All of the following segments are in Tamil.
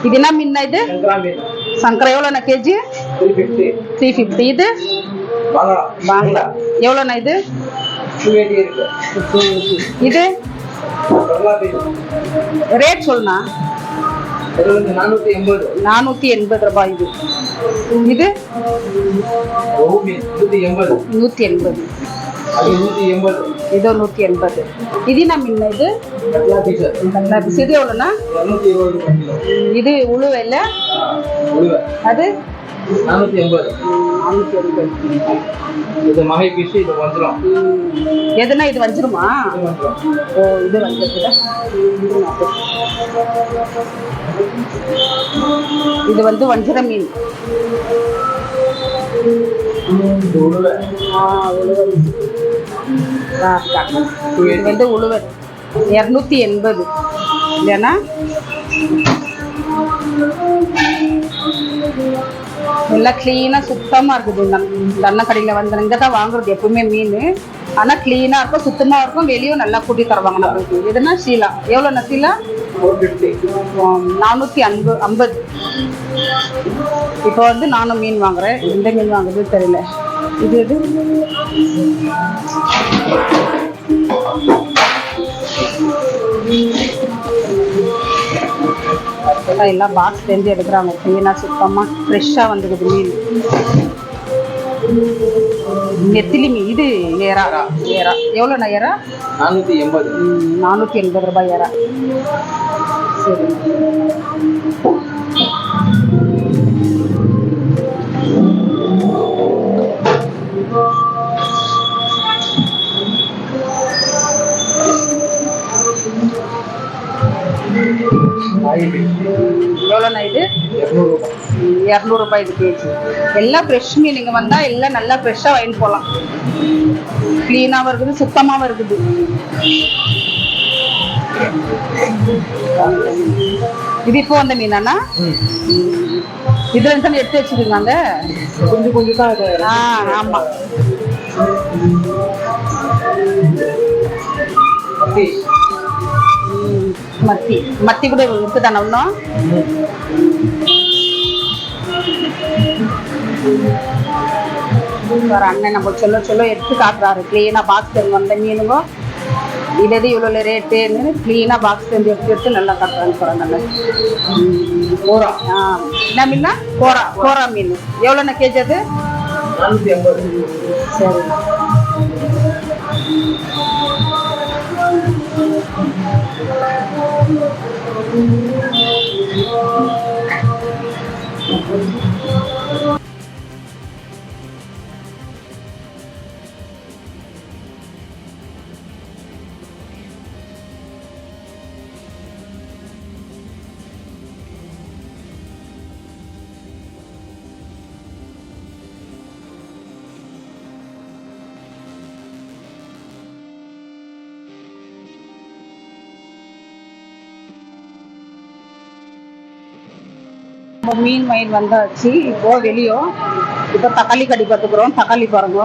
இது என்ன மீன் இது? சங்கரா எவ்வளோண்ணா கேஜி? 350. இது பாங்களா எவ்வளோண்ணா இது? 280. இது ரேட் சொல்லுண்ணா. 480 ரூபாய். இது 180. இது 180. இது என்ன மீன் இது? இது எவ்வளோண்ணா? இது உழுவை இல்லை? அது 480. இது மகை பீஸ். இது வஞ்சிரம். எதுனா இது வஞ்சிருமா? ஓ இது வஞ்சிருக்குதா? இது வந்து வஞ்சிர மீன். உழுவை. உழுவை. இது வந்து உழுவை 280 இல்லைன்னா? எல்லாம் க்ளீனாக சுத்தமாக இருக்குது. இந்த அண்ணன் கடையில் வந்து இங்கே தான் வாங்குறது எப்பவுமே மீன். ஆனால் க்ளீனாக இருக்கும், சுத்தமாக இருக்கும். வெளியும் நல்லா கூட்டி தருவாங்க நம்மளுக்கு. எதுனா சீலா எவ்வளோண்ணா சீலா? 450. இப்போ வந்து நானும் மீன் வாங்குறேன். எந்த மீன் வாங்குறது தெரியல. இது எது? எல்லாம் பாக்ஸ் தெரிஞ்சு எடுக்கிறாங்க. க்ளீனாக சுத்தமாக ஃப்ரெஷ்ஷாக வந்துக்குது மீன். நெத்திலி மீன். இது ஏரா. எவ்வளோண்ணா ஏரா? 480 ரூபாய் ஏரா. சரி. எவ்வளோண்ணா இது? 200 ரூபாய் இது கேஜி. எல்லாம் ஃப்ரெஷ் மீன். இங்கே வந்தால் எல்லாம் நல்லா ஃப்ரெஷ்ஷாக வாங்கிட்டு போகலாம். க்ளீனாகவும் இருக்குது, சுத்தமாகவும் இருக்குது. இது இப்போ வந்த மீனாண்ணா? இதுல இருந்து எடுத்து வச்சுருக்காங்க. கொஞ்சம் தான். ஆமாம். மத்தி கூட இருக்குதானே இன்னும்? வேறு அண்ணன் நம்ம சொல்ல எடுத்து காட்டுறாரு. க்ளீனாக பாக்ஸ் தெரிஞ்சு வந்த மீனுங்க இது எது இவ்வளோ ரேட்டுன்னு க்ளீனாக பாக்ஸ் தெரிஞ்சு எடுத்து நல்லா காட்டுறாங்க. போகிறாங்க நல்லா. கோரா. என்ன மீன்னா? கோரா மீன். எவ்வளோண்ணா கேஜி அது? 480. சரி. மீன் வாங்கிட்டு வந்தாச்சு. இப்போ வெளியும் இப்போ தக்காளி கடி பார்த்துக்குறோம். தக்காளி பாருங்க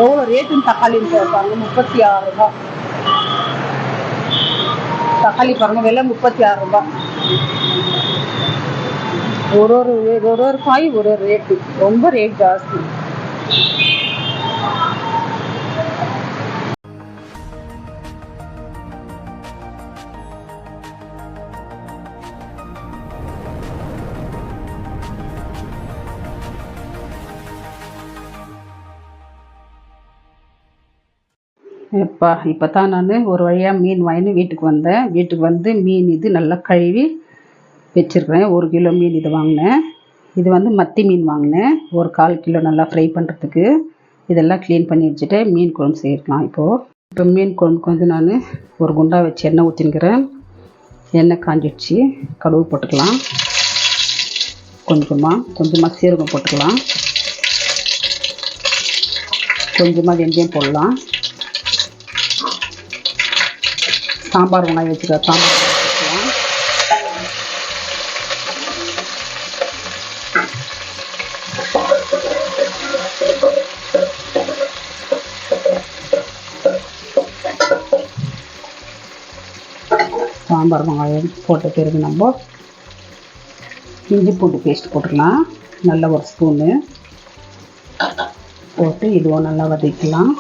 எவ்வளோ ரேட்டுன்னு. தக்காளின்னு பாருங்க 36 ரூபாய். தக்காளி பாருங்க விலை 36 ரூபாய். ஒரு காய் ஒரு ரேட்டு. ரொம்ப ரேட் ஜாஸ்தி. இப்போ தான் நான் ஒரு வழியாக மீன் வாங்கி வீட்டுக்கு வந்தேன். வீட்டுக்கு வந்து மீன் இது நல்லா கழுவி வச்சுருக்கிறேன். 1 கிலோ மீன் இது வாங்கினேன். இது வந்து மத்தி மீன் வாங்கினேன். ஒரு 1/4 கிலோ நல்லா ஃப்ரை பண்ணுறதுக்கு. இதெல்லாம் க்ளீன் பண்ணி வச்சுட்டு மீன் குழம்பு செய்யலாம். இப்போ மீன் குழம்புக்கு வந்து நான் ஒரு குண்டா வச்சு எண்ணெய் ஊற்றிக்கிறேன். எண்ணெய் காஞ்சிடுச்சு. கடுகு போட்டுக்கலாம். கொஞ்சமாக சீரகம் போட்டுக்கலாம். கொஞ்சமாக வெந்தயம் போடலாம். சாம்பார் வெங்காயம் வச்சுக்கலாம். சாம்பார் வச்சுக்கலாம். சாம்பார் வெங்காயம் போட்ட பிறகு நம்ம இஞ்சி பூண்டு பேஸ்ட் போட்டுக்கலாம். நல்ல ஒரு ஸ்பூனு போட்டு இதுவும் நல்லா வதக்கலாம்.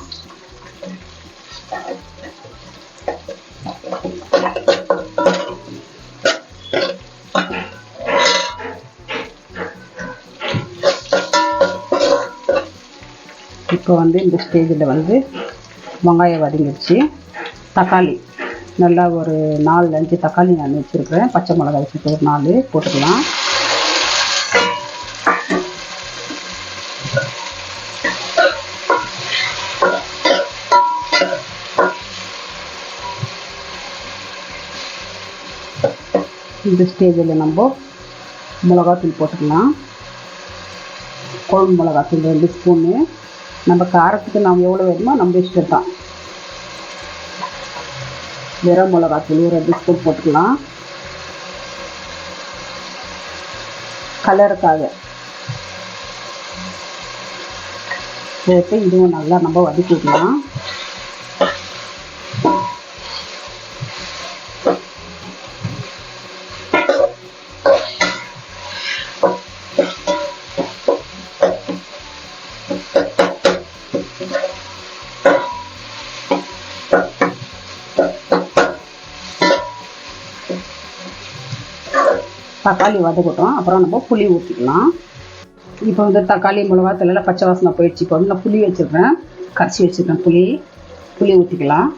இப்போ வந்து இந்த ஸ்டேஜில் வந்து வெங்காயம் வதங்கிடுச்சு. தக்காளி நல்லா ஒரு 4-5 தக்காளி நான் வச்சுருக்கிறேன். பச்சை மிளகாய் வச்சுட்டு ஒரு 4 போட்டுக்கலாம். இந்த ஸ்டேஜில் நம்ம மிளகாத்தூள் போட்டுக்கலாம். குழம்பு மிளகாத்தூள் 2 ஸ்பூனு. நம்ம காரத்துக்கு நம்ம எவ்வளோ வேணுமோ நம்ம இஷ்டம் தான். வெறும் மிளகாத்தூள் 2 ஸ்பூன் போட்டுக்கலாம். கலருக்காக போட்டு இதுவும் நல்லா நம்ம வதக்கிக்கலாம். தக்காளி வதக்கட்டும். அப்புறம் நம்ம புளி ஊற்றிக்கலாம். இப்போ வந்து தக்காளி மிளகாத்தூள் பச்சை வாசனை போயிடுச்சு. இப்போ வந்து நான் புளி வச்சுருக்கேன், கரைச்சி வச்சுருக்கேன். புளி ஊற்றிக்கலாம்.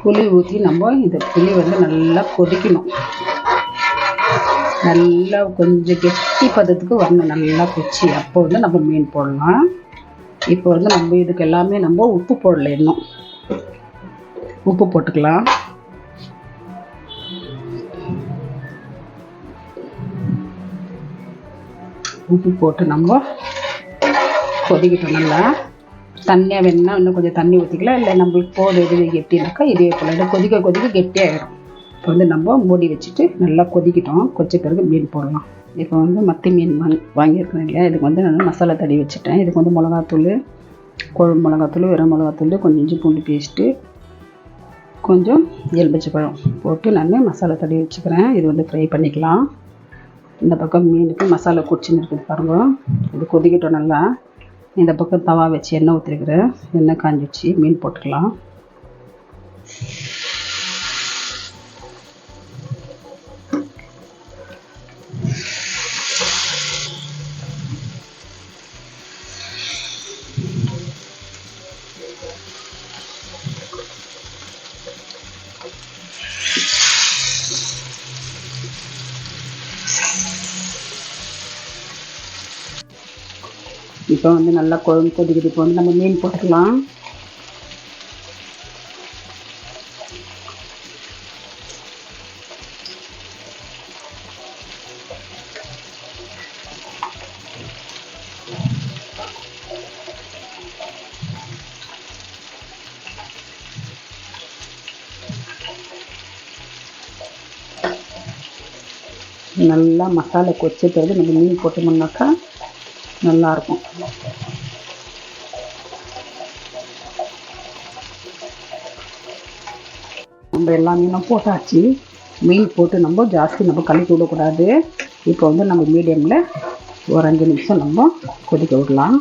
புளி ஊற்றி நம்ம இந்த புளி வந்து நல்லா கொதிக்கணும். நல்லா கொஞ்சம் கெட்டி பதத்துக்கு வரணும். நல்லா கொச்சி அப்போ வந்து நம்ம மீன் போடலாம். இப்போ வந்து நம்ம இதுக்கு எல்லாமே நம்ம உப்பு போடல. இன்னும் உப்பு போட்டுக்கலாம். உப்பு போட்டு நம்ம கொதிக்கிட்டோம். நல்லா தண்ணியாக வேணும்னா இன்னும் கொஞ்சம் தண்ணி ஊற்றிக்கலாம். இல்லை நம்மளுக்கு போடு எதுவே கெட்டினாக்கா இதே போல் கொதிக்க கொதிக்க கெட்டியாகிடும். இப்போ வந்து நம்ம மூடி வச்சுட்டு நல்லா கொதிக்கிட்டோம். கொதிச்ச பிறகு மீன் போடலாம். இப்போ வந்து மத்தி மீன் வாங்கியிருக்கிறேன் இல்லையா, இதுக்கு வந்து நான் மசாலா தடவி வச்சுட்டேன். இதுக்கு வந்து மிளகாத்தூள், குழம்பு மிளகாத்தூள், வெறும் மிளகாத்தூள், கொஞ்சம் இஞ்சி பூண்டு பேஸ்ட்டு, கொஞ்சம் எலுமிச்சை பழம் போட்டு நான் மசாலா தடவி வச்சுக்கிறேன். இது வந்து ஃப்ரை பண்ணிக்கலாம். இந்த பக்கம் மீனுக்கு மசாலா குடிச்சுன்னு இருக்குது பாருங்க. இது கொதிக்கிட்டோம் நல்லா. இந்த பக்கம் தவா வச்சு எண்ணெய் ஊற்றிருக்கிறேன். எண்ணெய் காஞ்சிச்சு. மீன் போட்டுக்கலாம். இப்போ வந்து நல்லா குழம்பு கொதிக்குது. இப்போ வந்து நம்ம மீன் போட்டுக்கலாம். நல்லா மசாலா கொதிச்ச பிறகு நம்ம மீன் போட்டோம்னாக்கா நல்லாயிருக்கும். நம்ம எல்லா மீனும் போட்டாச்சு. மீன் போட்டு நம்ம ஜாஸ்தி நம்ம கலக்கி விடக்கூடாது. இப்போ வந்து நம்ம மீடியமில் ஒரு 5 நிமிஷம் நம்ம கொதிக்க விடலாம்.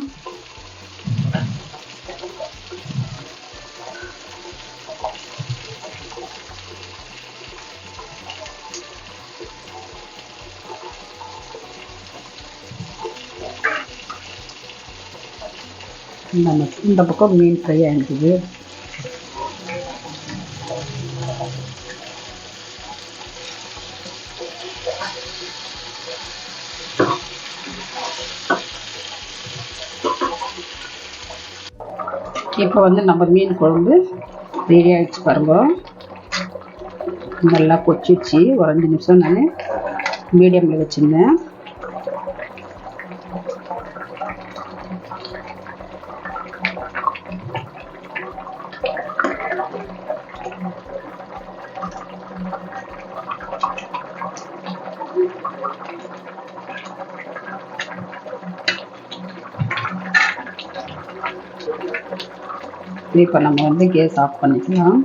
இந்த பக்கம் மீன் ஃப்ரை ஆகிடுது. இப்போ வந்து நம்ம மீன் குழம்பு ரெடி ஆகிடுச்சு பாருங்க. நல்லா கொச்சிச்சு. ஒரு 5 நிமிஷம் நான் மீடியமில் வச்சுருந்தேன். இப்போ நம்ம வந்து கேஸ் ஆஃப் பண்ணிக்கலாம்.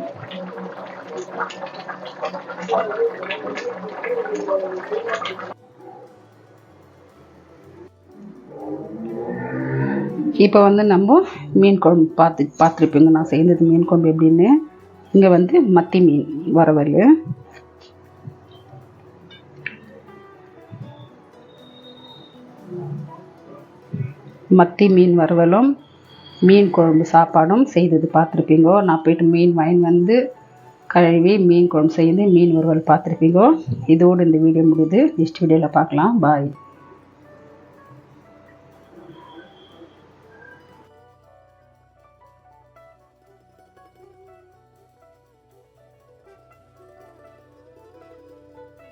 இப்போ வந்து நம்ம மீன் குழம்பு பார்த்துருப்பீங்க நான் செய்தது மீன் குழம்பு எப்படின்னு. இங்கே வந்து மத்தி மீன் வறுவல், மத்தி மீன் வறுவலும் மீன் குழம்பு சாப்பாடும் செய்தது பார்த்துருப்பீங்கோ. நான் போய்ட்டு மீன் வாங்கி வந்து கழுவி மீன் குழம்பு செய்து மீன் வறுவல் பார்த்துருப்பீங்கோ. இதோடு இந்த வீடியோ முடியுது. நெக்ஸ்ட் வீடியோவில் பார்க்கலாம். பாய்.